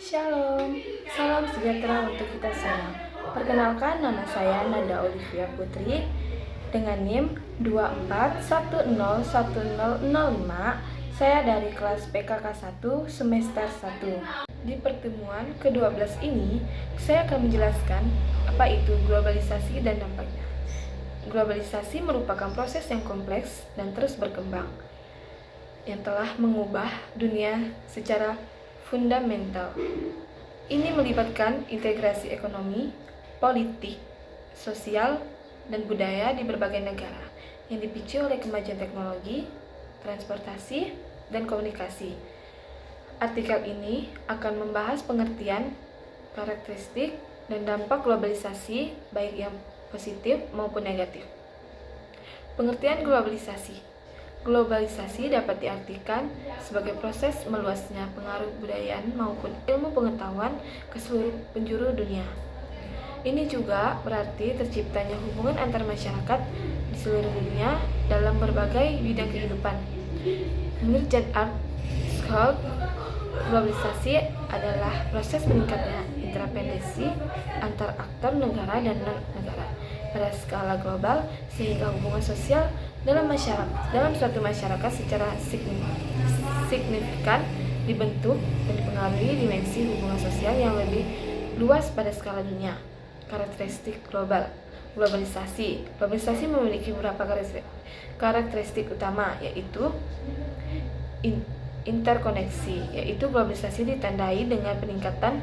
Shalom, salam sejahtera untuk kita semua. Perkenalkan, nama saya Nada Olivia Putri dengan NIM 24101005. Saya dari kelas PKK 1 semester 1. Di pertemuan ke-12 ini, saya akan menjelaskan apa itu globalisasi dan dampaknya. Globalisasi merupakan proses yang kompleks dan terus berkembang, yang telah mengubah dunia secara fundamental. Ini melibatkan integrasi ekonomi, politik, sosial, dan budaya di berbagai negara yang dipicu oleh kemajuan teknologi, transportasi, dan komunikasi. Artikel ini akan membahas pengertian, karakteristik, dan dampak globalisasi baik yang positif maupun negatif. Pengertian globalisasi. Globalisasi dapat diartikan sebagai proses meluasnya pengaruh kebudayaan maupun ilmu pengetahuan ke seluruh penjuru dunia. Ini juga berarti terciptanya hubungan antar masyarakat di seluruh dunia dalam berbagai bidang kehidupan. Menurut Jan Arndt, globalisasi adalah proses meningkatnya interdependensi antar aktor negara dan non-negara pada skala global sehingga hubungan sosial dalam suatu masyarakat secara signifikan dibentuk dan dipengaruhi dimensi hubungan sosial yang lebih luas pada skala dunia. Karakteristik globalisasi memiliki beberapa karakteristik utama, yaitu interkoneksi, yaitu globalisasi ditandai dengan peningkatan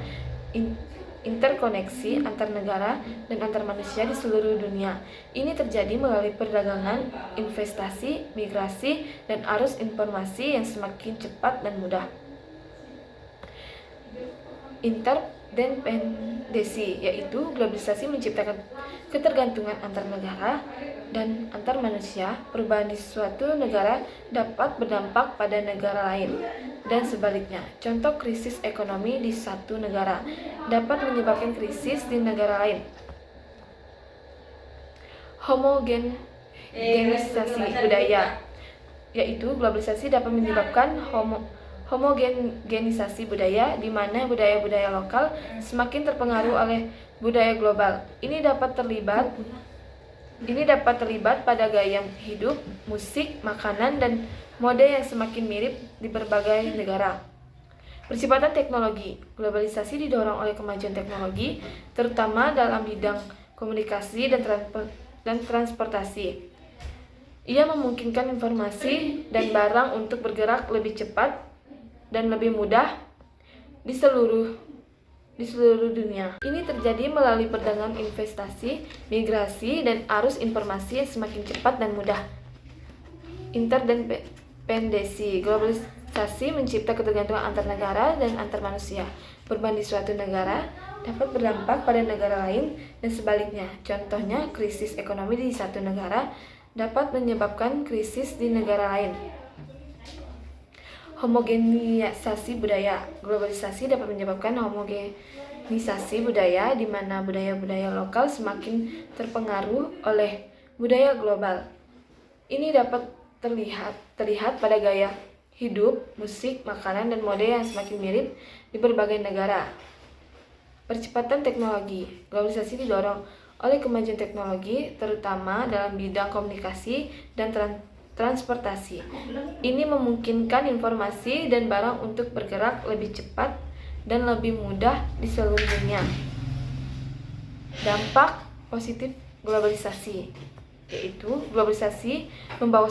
interkoneksi antar negara dan antar manusia di seluruh dunia. Ini terjadi melalui perdagangan, investasi, migrasi, dan arus informasi yang semakin cepat dan mudah. Interdependensi, yaitu globalisasi menciptakan ketergantungan antar negara dan antar manusia. Perubahan di suatu negara dapat berdampak pada negara lain dan sebaliknya. Contoh krisis ekonomi di satu negara dapat menyebabkan krisis di negara lain. Homogenisasi budaya, yaitu globalisasi dapat menyebabkan homogenisasi budaya, di mana budaya-budaya lokal semakin terpengaruh oleh budaya global. Ini dapat terlibat pada gaya hidup, musik, makanan, dan mode yang semakin mirip di berbagai negara. Percepatan teknologi. Globalisasi didorong oleh kemajuan teknologi, terutama dalam bidang komunikasi dan transportasi. Ia memungkinkan informasi dan barang untuk bergerak lebih cepat dan lebih mudah di seluruh dunia. Ini terjadi melalui perdagangan, investasi, migrasi, dan arus informasi yang semakin cepat dan mudah. Interdependensi. Globalisasi mencipta ketergantungan antar negara dan antar manusia. Perubahan di suatu negara dapat berdampak pada negara lain dan sebaliknya. Contohnya, krisis ekonomi di satu negara dapat menyebabkan krisis di negara lain. Homogenisasi budaya. Globalisasi dapat menyebabkan homogenisasi budaya, di mana budaya-budaya lokal semakin terpengaruh oleh budaya global. Ini dapat terlihat pada gaya hidup, musik, makanan, dan mode yang semakin mirip di berbagai negara. Percepatan teknologi. Globalisasi didorong oleh kemajuan teknologi, terutama dalam bidang komunikasi dan transportasi. Ini memungkinkan informasi dan barang untuk bergerak lebih cepat dan lebih mudah di seluruh dunia. Dampak positif globalisasi, yaitu globalisasi membawa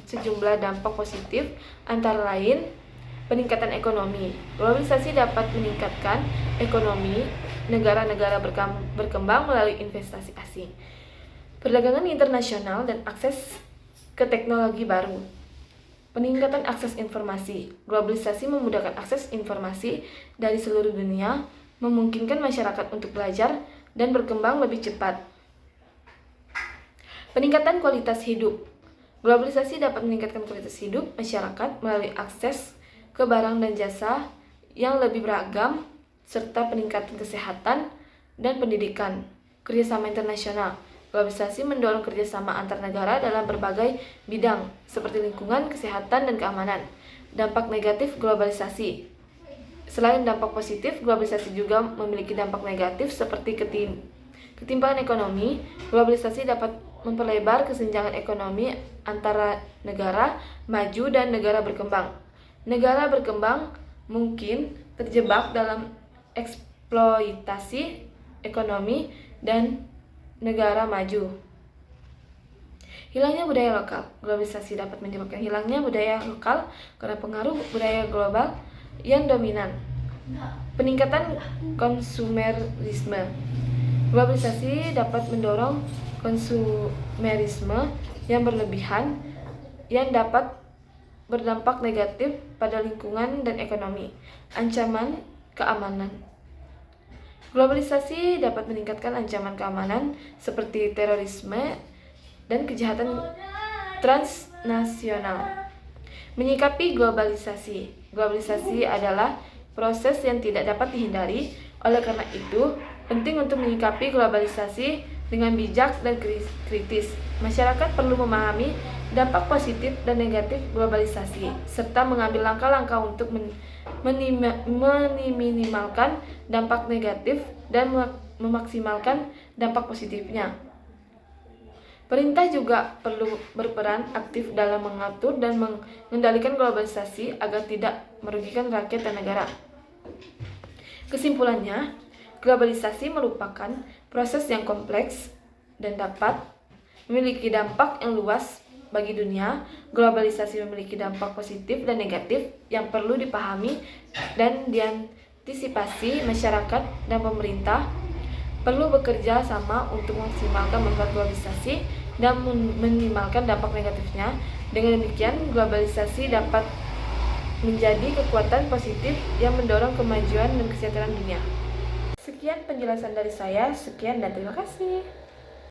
sejumlah dampak positif, antara lain peningkatan ekonomi. Globalisasi dapat meningkatkan ekonomi negara-negara berkembang melalui investasi asing, perdagangan internasional, dan akses ke teknologi baru. Peningkatan akses informasi. Globalisasi memudahkan akses informasi dari seluruh dunia, memungkinkan masyarakat untuk belajar dan berkembang lebih cepat. Peningkatan kualitas hidup. Globalisasi dapat meningkatkan kualitas hidup masyarakat melalui akses ke barang dan jasa yang lebih beragam, serta peningkatan kesehatan dan pendidikan. Kerjasama internasional. Globalisasi mendorong kerjasama antar negara dalam berbagai bidang, seperti lingkungan, kesehatan, dan keamanan. Dampak negatif globalisasi. Selain dampak positif, globalisasi juga memiliki dampak negatif seperti ketimpangan ekonomi. Globalisasi dapat memperlebar kesenjangan ekonomi antara negara maju dan negara berkembang. Negara berkembang mungkin terjebak dalam eksploitasi ekonomi dan negara maju. Hilangnya budaya lokal. Globalisasi dapat menyebabkan hilangnya budaya lokal karena pengaruh budaya global yang dominan. Peningkatan konsumerisme. Globalisasi dapat mendorong konsumerisme yang berlebihan yang dapat berdampak negatif pada lingkungan dan ekonomi. Ancaman keamanan. Globalisasi dapat meningkatkan ancaman keamanan seperti terorisme dan kejahatan transnasional. Menyikapi globalisasi. Globalisasi adalah proses yang tidak dapat dihindari. Oleh karena itu, penting untuk menyikapi globalisasi dengan bijak dan kritis. Masyarakat perlu memahami dampak positif dan negatif globalisasi, serta mengambil langkah-langkah untuk meminimalkan dampak negatif dan memaksimalkan dampak positifnya. Pemerintah juga perlu berperan aktif dalam mengatur dan mengendalikan globalisasi agar tidak merugikan rakyat dan negara. Kesimpulannya, globalisasi merupakan proses yang kompleks dan dapat memiliki dampak yang luas bagi dunia. Globalisasi memiliki dampak positif dan negatif yang perlu dipahami dan diantisipasi. Masyarakat dan pemerintah perlu bekerja sama untuk memaksimalkan manfaat globalisasi dan meminimalkan dampak negatifnya. Dengan demikian, globalisasi dapat menjadi kekuatan positif yang mendorong kemajuan dan kesejahteraan dunia. Sekian penjelasan dari saya. Sekian dan terima kasih.